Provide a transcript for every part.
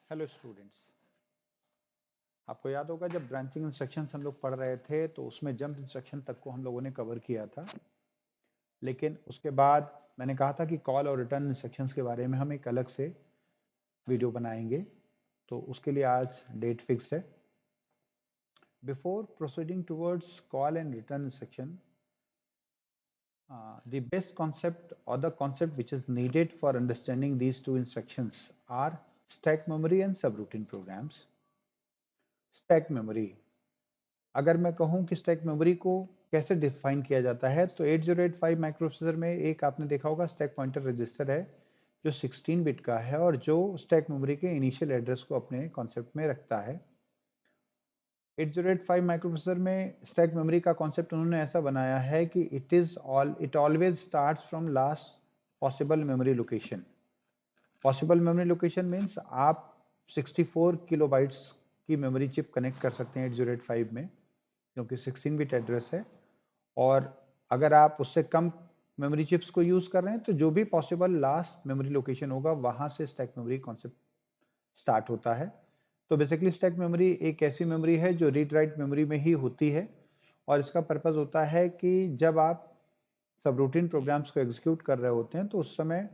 Hello students. आपको याद होगा जब ब्रांचिंग इंस्ट्रक्शंस हम लोग पढ़ रहे थे तो उसमें जंप इंस्ट्रक्शन तक को हम लोगों ने कवर किया था। लेकिन उसके बाद मैंने कहा था कि कॉल और रिटर्न इंस्ट्रक्शंस के बारे में हम एक अलग से वीडियो बनाएंगे, तो उसके लिए आज डेट फिक्स है। Before proceeding towards call and return instruction, the best concept or the concept which is needed for understanding these two instructions are stack memory and subroutine programs. Stack memory, अगर मैं कहूं कि stack memory को कैसे define किया जाता है तो 8085 माइक्रोप्रोसेसर में एक आपने देखा होगा स्टैक पॉइंटर रजिस्टर है जो 16 बिट का है और जो स्टैक मेमोरी के इनिशियल एड्रेस को अपने कॉन्सेप्ट में रखता है। 8085 माइक्रोप्रोसेसर में स्टैक मेमोरी का कॉन्सेप्ट उन्होंने ऐसा बनाया है कि it always starts from last possible memory location. Possible memory location means आप 64 किलोबाइट्स की मेमोरी चिप कनेक्ट कर सकते हैं 8085 में, क्योंकि 16 बिट एड्रेस है। और अगर आप उससे कम मेमोरी चिप्स को यूज़ कर रहे हैं तो जो भी पॉसिबल लास्ट मेमोरी लोकेशन होगा वहाँ से स्टैक मेमोरी कॉन्सेप्ट स्टार्ट होता है। तो बेसिकली स्टैक मेमोरी एक ऐसी मेमोरी है जो रीड राइट मेमोरी में ही होती है और इसका पर्पज़ होता है कि जब आप सब रूटीन प्रोग्राम्स को एग्जीक्यूट कर रहे होते हैं तो उस समय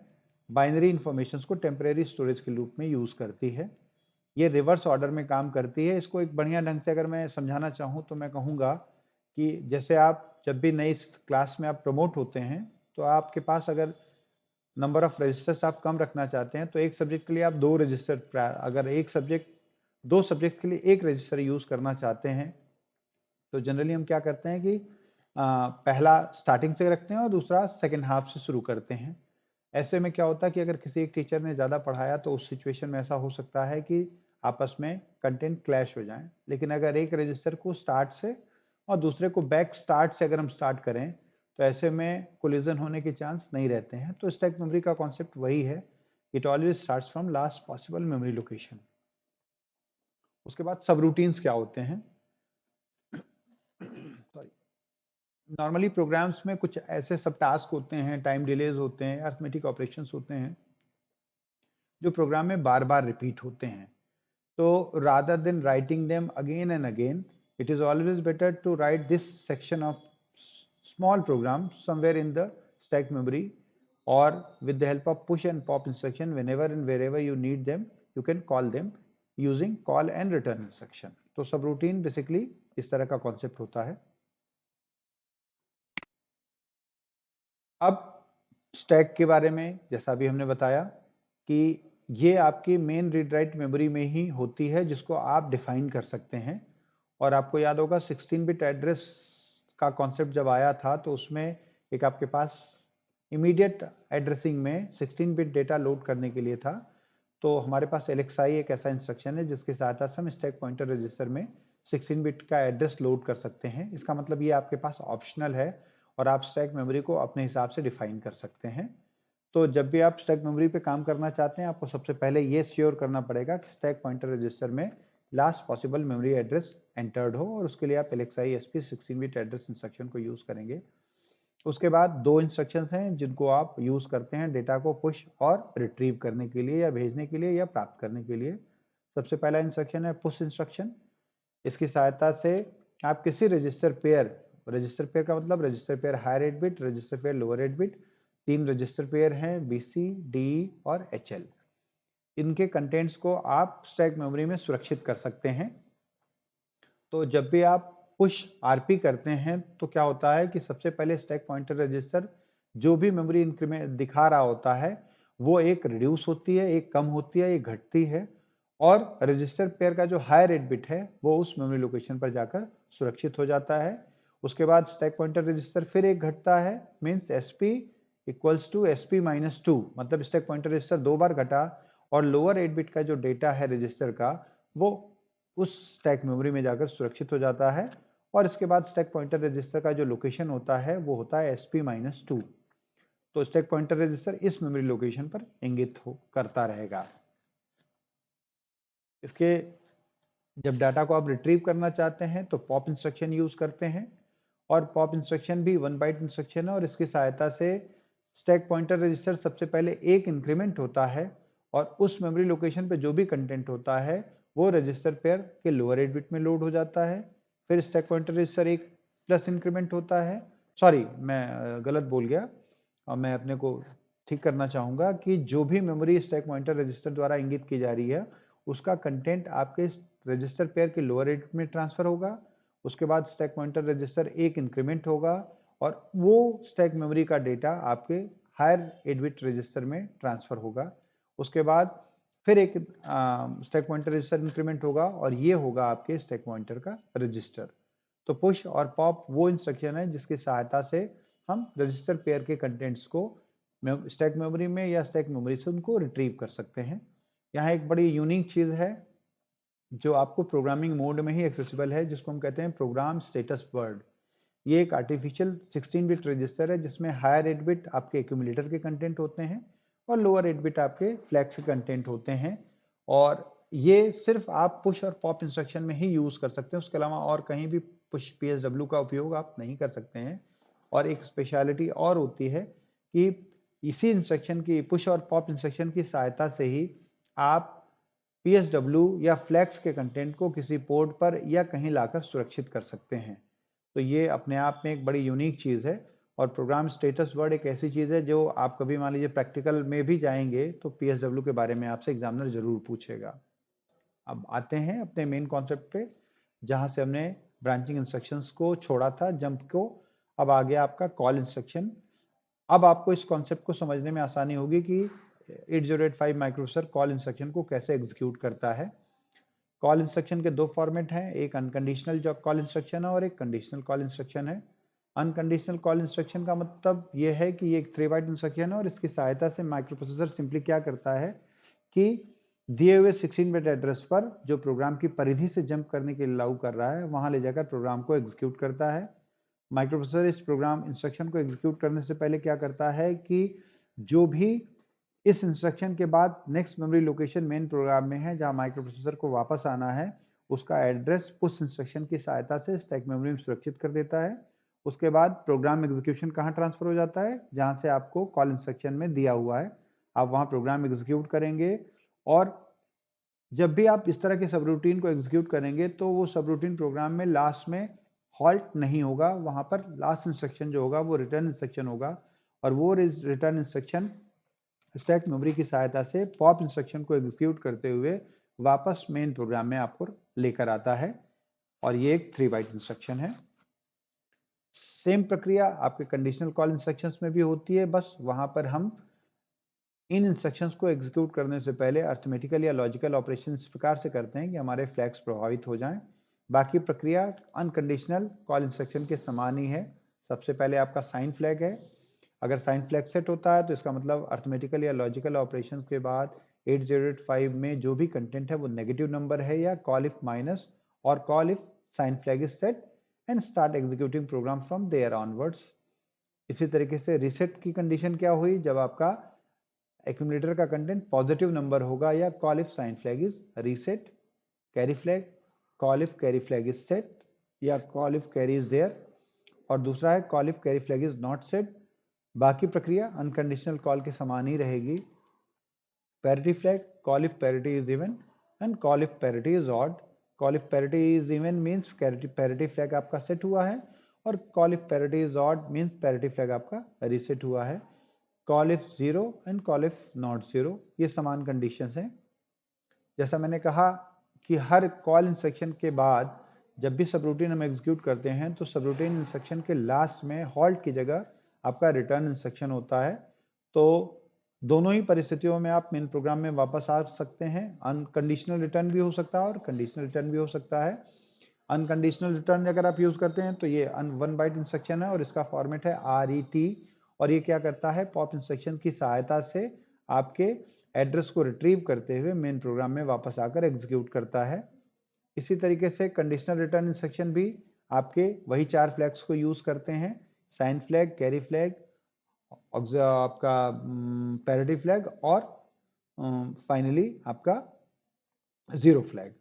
बाइनरी इंफॉर्मेशंस को टेम्परेरी स्टोरेज के रूप में यूज़ करती है। ये रिवर्स ऑर्डर में काम करती है। इसको एक बढ़िया ढंग से अगर मैं समझाना चाहूँ तो मैं कहूँगा कि जैसे आप जब भी नई क्लास में आप प्रमोट होते हैं तो आपके पास अगर नंबर ऑफ रजिस्टर्स आप कम रखना चाहते हैं तो एक सब्जेक्ट के लिए आप दो रजिस्टर, अगर एक सब्जेक्ट दो सब्जेक्ट के लिए एक रजिस्टर यूज़ करना चाहते हैं तो जनरली हम क्या करते हैं कि पहला स्टार्टिंग से रखते हैं और दूसरा सेकेंड हाफ से शुरू करते हैं। ऐसे में क्या होता है कि अगर किसी एक टीचर ने ज़्यादा पढ़ाया तो उस सिचुएशन में ऐसा हो सकता है कि आपस में कंटेंट क्लैश हो जाए। लेकिन अगर एक रजिस्टर को स्टार्ट से और दूसरे को बैक स्टार्ट से अगर हम स्टार्ट करें तो ऐसे में कोलिजन होने के चांस नहीं रहते हैं। तो स्टैक मेमोरी का कॉन्सेप्ट वही है, it always starts from last possible memory location. उसके बाद सब रूटीन्स क्या होते हैं? सॉरी, नॉर्मली प्रोग्राम्स में कुछ ऐसे सब टास्क होते हैं, टाइम डिलेज होते हैं, अरिथमेटिक ऑपरेशंस होते हैं जो प्रोग्राम में बार बार रिपीट होते हैं। तो rather than writing them again and again, it is always better to write this section of small program somewhere in the stack memory, or with the help of push and pop instruction whenever and wherever you need them you can call them using call and return instruction. तो subroutine basically इस तरह का concept होता है। अब stack के बारे में जैसा भी हमने बताया कि ये आपकी मेन रीड राइट मेमोरी में ही होती है जिसको आप डिफाइन कर सकते हैं। और आपको याद होगा 16 बिट एड्रेस का कॉन्सेप्ट जब आया था तो उसमें एक आपके पास इमीडिएट एड्रेसिंग में 16 बिट डेटा लोड करने के लिए था। तो हमारे पास LXI एक ऐसा इंस्ट्रक्शन है जिसकी सहायता से हम स्टैक पॉइंटर रजिस्टर में 16 बिट का एड्रेस लोड कर सकते हैं। इसका मतलब ये आपके पास ऑप्शनल है और आप स्टैक मेमोरी को अपने हिसाब से डिफाइन कर सकते हैं। तो जब भी आप स्टैक मेमोरी पे काम करना चाहते हैं आपको सबसे पहले ये श्योर करना पड़ेगा कि स्टैक पॉइंटर रजिस्टर में last possible memory address entered हो और उसके लिए आप LXI SP 16 bit address instruction को यूज़ करेंगे। उसके बाद दो इंस्ट्रक्शंस हैं जिनको आप यूज़ करते हैं डेटा को पुश और रिट्रीव करने के लिए या भेजने के लिए या प्राप्त करने के लिए। सबसे पहला इंस्ट्रक्शन है पुश इंस्ट्रक्शन। इसकी सहायता से आप किसी रजिस्टर पेयर का मतलब register pair higher 8 bit, register pair lower 8 bit, तीन रजिस्टर पेयर हैं BC, DE और HL। इनके कंटेंट्स को आप स्टैक मेमोरी में सुरक्षित कर सकते हैं। तो जब भी आप पुश RP करते हैं तो क्या होता है कि सबसे पहले स्टैक पॉइंटर रजिस्टर जो भी मेमोरी इंक्रीमेंट दिखा रहा होता है वो एक रिड्यूस होती है, एक कम होती है, एक घटती है और रजिस्टर पेयर का जो हायर 8 बिट है वो उस मेमोरी लोकेशन पर जाकर सुरक्षित हो जाता है। उसके बाद स्टैक पॉइंटर रजिस्टर फिर एक घटता है, means SP equals to SP-2, मतलब स्टैक पॉइंटर रजिस्टर दो बार घटा और लोअर 8 बिट का जो डेटा है रजिस्टर का वो उस स्टैक मेमोरी में जाकर सुरक्षित हो जाता है। और इसके बाद स्टैक पॉइंटर रजिस्टर का जो लोकेशन होता है वो होता है SP-2। तो स्टैक पॉइंटर रजिस्टर इस मेमोरी लोकेशन पर इंगित करता रहेगा। इसके जब डाटा को आप रिट्रीव करना चाहते हैं तो पॉप इंस्ट्रक्शन यूज करते हैं और पॉप इंस्ट्रक्शन भी 1 बाइट इंस्ट्रक्शन है और इसकी सहायता से स्टैक पॉइंटर रजिस्टर सबसे पहले एक इंक्रीमेंट होता है और उस मेमोरी लोकेशन पे जो भी कंटेंट होता है वो रजिस्टर पेयर के लोअर 8 बिट में लोड हो जाता है। फिर स्टैक पॉइंटर रजिस्टर एक प्लस इंक्रीमेंट होता है, सॉरी मैं गलत बोल गया, और मैं अपने को ठीक करना चाहूँगा कि जो भी मेमोरी स्टैक पॉइंटर रजिस्टर द्वारा इंगित की जा रही है उसका कंटेंट आपके रजिस्टर पेयर के लोअर 8 में ट्रांसफर होगा। उसके बाद स्टैक पॉइंटर रजिस्टर एक इंक्रीमेंट होगा और वो स्टैक मेमोरी का डेटा आपके हायर 8 बिट रजिस्टर में ट्रांसफर होगा। उसके बाद फिर एक स्टैक पॉइंटर रजिस्टर इंक्रीमेंट होगा और ये होगा आपके स्टैक पॉइंटर का रजिस्टर। तो पुश और पॉप वो इंस्ट्रक्शन है जिसकी सहायता से हम रजिस्टर पेयर के कंटेंट्स को स्टैक मेमोरी में या स्टैक मेमोरी से उनको रिट्रीव कर सकते हैं। यहाँ एक बड़ी यूनिक चीज़ है जो आपको प्रोग्रामिंग मोड में ही एक्सेसिबल है, जिसको हम कहते हैं प्रोग्राम स्टेटस वर्ड। ये एक आर्टिफिशियल 16 बिट रजिस्टर है जिसमें हायर 8 बिट आपके एक्यूमुलेटर के कंटेंट होते हैं और लोअर 8 बिट आपके फ्लैग्स के कंटेंट होते हैं। और ये सिर्फ आप पुश और पॉप इंस्ट्रक्शन में ही यूज़ कर सकते हैं, उसके अलावा और कहीं भी पुश PSW का उपयोग आप नहीं कर सकते हैं। और एक स्पेशलिटी और होती है कि इसी इंस्ट्रक्शन की, पुश और पॉप इंस्ट्रक्शन की सहायता से ही आप PSW या फ्लैग्स के कंटेंट को किसी पोर्ट पर या कहीं लाकर सुरक्षित कर सकते हैं। तो ये अपने आप में एक बड़ी यूनिक चीज़ है। और प्रोग्राम स्टेटस वर्ड एक ऐसी चीज़ है जो आप कभी मान लीजिए प्रैक्टिकल में भी जाएंगे तो PSW के बारे में आपसे एग्जामिनर जरूर पूछेगा। अब आते हैं अपने मेन कॉन्सेप्ट पे, जहाँ से हमने ब्रांचिंग इंस्ट्रक्शंस को छोड़ा था, जंप को। अब आ गया आपका कॉल इंस्ट्रक्शन। अब आपको इस कॉन्सेप्ट को समझने में आसानी होगी कि 8085 माइक्रोप्रोसेसर कॉल इंस्ट्रक्शन को कैसे एग्जीक्यूट करता है। कॉल इंस्ट्रक्शन के दो फॉर्मेट हैं, एक अनकंडीशनल जो कॉल इंस्ट्रक्शन है और एक कंडीशनल कॉल इंस्ट्रक्शन है। अनकंडीशनल कॉल इंस्ट्रक्शन का मतलब ये है कि ये एक 3 बाइट इंस्ट्रक्शन है और इसकी सहायता से माइक्रोप्रोसेसर सिंपली क्या करता है कि दिए हुए 16 बिट एड्रेस पर जो प्रोग्राम की परिधि से जंप करने के लिए अलाउ कर रहा है वहां ले जाकर प्रोग्राम को एग्जीक्यूट करता है। माइक्रोप्रोसेसर इस प्रोग्राम इंस्ट्रक्शन को एग्जीक्यूट करने से पहले क्या करता है कि जो भी इस इंस्ट्रक्शन के बाद next memory location main program में है जहां माइक्रोप्रोसेसर को वापस आना है, उसका एड्रेस पुश इंस्ट्रक्शन की सहायता से स्टैक मेमोरी में सुरक्षित कर देता है। उसके बाद प्रोग्राम एग्जीक्यूशन कहाँ ट्रांसफर हो जाता है, जहां से आपको कॉल इंस्ट्रक्शन में दिया हुआ है, आप वहां प्रोग्राम एग्जीक्यूट करेंगे। और जब भी आप इस तरह के सब रूटीन को एग्जीक्यूट करेंगे तो वो सब रूटीन प्रोग्राम में लास्ट में हॉल्ट नहीं होगा, वहां पर लास्ट इंस्ट्रक्शन जो होगा वो रिटर्न इंस्ट्रक्शन होगा और वो रिटर्न इंस्ट्रक्शन स्टैक मेमोरी की सहायता से पॉप इंस्ट्रक्शन को एग्जीक्यूट करते हुए वापस मेन प्रोग्राम में आपको लेकर आता है और ये एक 3 बाइट इंस्ट्रक्शन है। सेम प्रक्रिया आपके कंडीशनल कॉल इंस्ट्रक्शंस में भी होती है, बस वहां पर हम इन इंस्ट्रक्शंस को एग्जीक्यूट करने से पहले अर्थमेटिकल या लॉजिकल ऑपरेशन इस प्रकार से करते हैं कि हमारे फ्लैग्स प्रभावित हो जाएं। बाकी प्रक्रिया अनकंडीशनल कॉल इंस्ट्रक्शन के समान ही है। सबसे पहले आपका साइन फ्लैग है, अगर साइन फ्लैग सेट होता है तो इसका मतलब अर्थमेटिकल या लॉजिकल ऑपरेशंस के बाद 8085 में जो भी कंटेंट है वो नेगेटिव नंबर है या कॉल इफ माइनस और call if sign flag is set and start executing program from there onwards. इसी तरीके से रीसेट की कंडीशन क्या हुई, जब आपका एक्यूमुलेटर का कंटेंट पॉजिटिव नंबर होगा या call if sign flag is reset. Carry flag, call if carry flag is set या call if carry is there, और दूसरा है call if carry flag is not set. बाकी प्रक्रिया अनकंडीशनल कॉल के समान ही रहेगी। Parity flag, call if parity is even and call if parity is odd. Call if parity is even means parity flag आपका सेट हुआ है और call if parity is odd means parity flag आपका reset हुआ है। Call if zero and call if not zero, ये समान conditions हैं। जैसा मैंने कहा कि हर कॉल इंस्ट्रक्शन के बाद जब भी सब रूटीन हम एग्जीक्यूट करते हैं तो सब रूटीन इंस्ट्रक्शन के लास्ट में हॉल्ट की जगह आपका रिटर्न इंस्ट्रक्शन होता है। तो दोनों ही परिस्थितियों में आप मेन प्रोग्राम में वापस आ सकते हैं। अनकंडीशनल रिटर्न भी हो सकता है और कंडीशनल रिटर्न भी हो सकता है। अनकंडीशनल रिटर्न अगर आप यूज करते हैं तो ये 1 बाइट इंस्ट्रक्शन है और इसका फॉर्मेट है RET और ये क्या करता है, पॉप इंस्ट्रक्शन की सहायता से आपके एड्रेस को रिट्रीव करते हुए मेन प्रोग्राम में वापस आकर एग्जीक्यूट करता है। इसी तरीके से कंडीशनल रिटर्न इंस्ट्रक्शन भी आपके वही 4 फ्लैग्स को यूज करते हैं, साइन फ्लैग, कैरी फ्लैग, आपका पैरिटी फ्लैग और फाइनली आपका जीरो फ्लैग।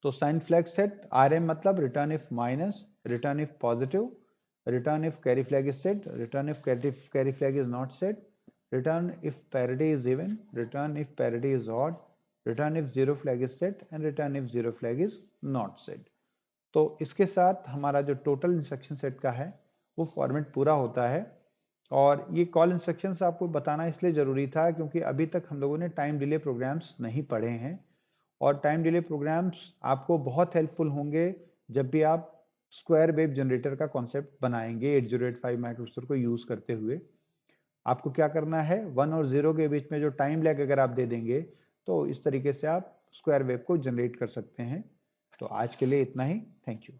तो साइन फ्लैग सेट RM मतलब return if minus, return if positive, return if carry flag is set, return if carry flag is not set, return if parity is even, return if parity is odd, return if zero flag is set and return if zero flag is not set। तो इसके साथ हमारा जो total instruction set का है वो format पूरा होता है। और ये कॉल इंस्ट्रक्शंस आपको बताना इसलिए ज़रूरी था क्योंकि अभी तक हम लोगों ने टाइम डिले प्रोग्राम्स नहीं पढ़े हैं, और टाइम डिले प्रोग्राम्स आपको बहुत हेल्पफुल होंगे जब भी आप स्क्वायर वेव जनरेटर का कॉन्सेप्ट बनाएंगे 8085 माइक्रोप्रोसेसर को यूज़ करते हुए। आपको क्या करना है, 1 और 0 के बीच में जो टाइम लैग अगर आप दे देंगे तो इस तरीके से आप स्क्वायर वेव को जनरेट कर सकते हैं। तो आज के लिए इतना ही, थैंक यू।